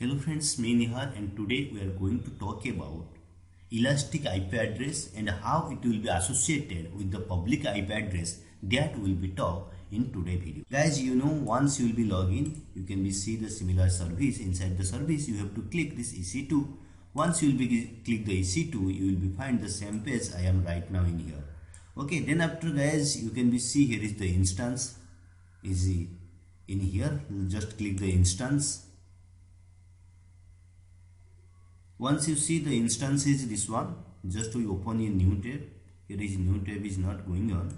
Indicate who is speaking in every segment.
Speaker 1: Hello friends, me Nihar, and today we are going to talk about elastic IP address and how it will be associated with the public IP address that will be taught in today's video. Guys, once you will be login, you can see the similar service. Inside the service, you have to click this EC2. Once you will be click the EC2, you will be find the same page I am right now in here. Okay, then after guys, you can see here is the instance. Easy in here, just click the instance. Once you see the instance is this one, just we open a new tab. Here is new tab is not going on.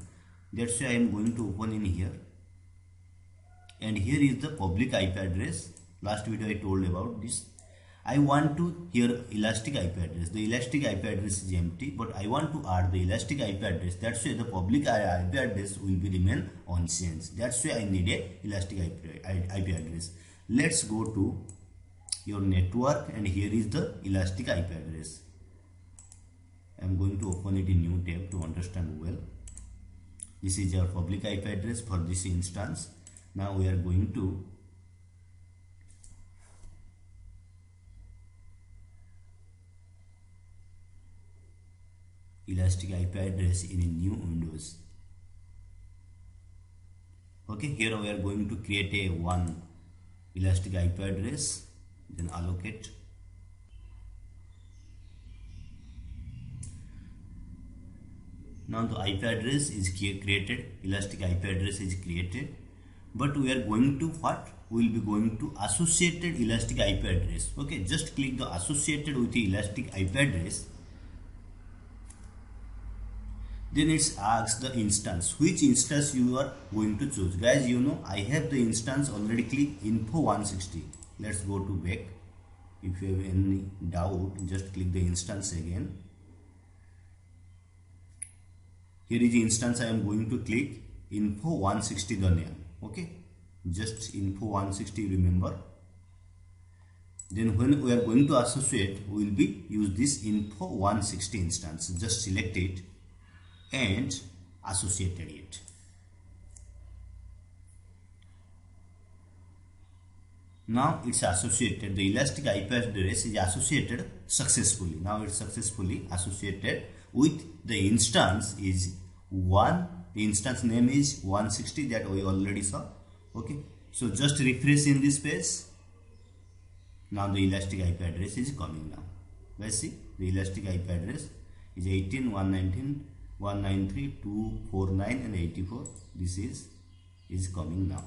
Speaker 1: That's why I am going to open in here. And here is the public IP address. Last video I told about this. I want to here elastic IP address. The elastic IP address is empty, but I want to add the elastic IP address. That's why the public IP address will be remain unchanged. That's why I need a elastic IP address. Let's go to your network, and here is the elastic IP address. I am going to open it in new tab to understand well. This is our public IP address for this instance. Now we are going to elastic IP address in a new Windows. Okay, here we are going to create a one elastic IP address, then allocate. Now the IP address is created, elastic IP address is created, but we are going to what? We will be going to associated elastic IP address. Okay, just click the associated with the elastic IP address. Then it asks the instance, which instance you are going to choose. Guys, I have the instance already. Click info 160. Let's go to back. If you have any doubt, just click the instance again. Here is the instance. I am going to click info 160 the name. Okay, just info 160, remember. Then when we are going to associate, we will be use this info 160 instance. Just select it and associated it. Now it's associated. The elastic IP address is associated successfully. Now it's successfully associated with the instance is 1. The instance name is 160 that we already saw. Okay, so just refresh in this page. Now the elastic IP address is coming now. Let's see, the elastic IP address is 18.119.193.249 and 84. This is coming now.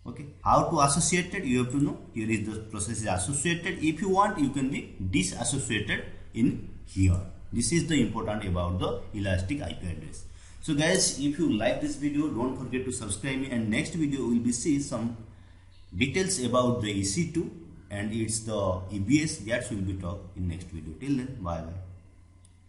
Speaker 1: Okay, how to associate it, you have to know. Here is the process is associated. If you want, you can be disassociated in here. This is the important about the elastic IP address. So guys, if you like this video, don't forget to subscribe me, and next video will be see some details about the EC2 and it's the EBS that will be talked in next video. Till then, bye bye.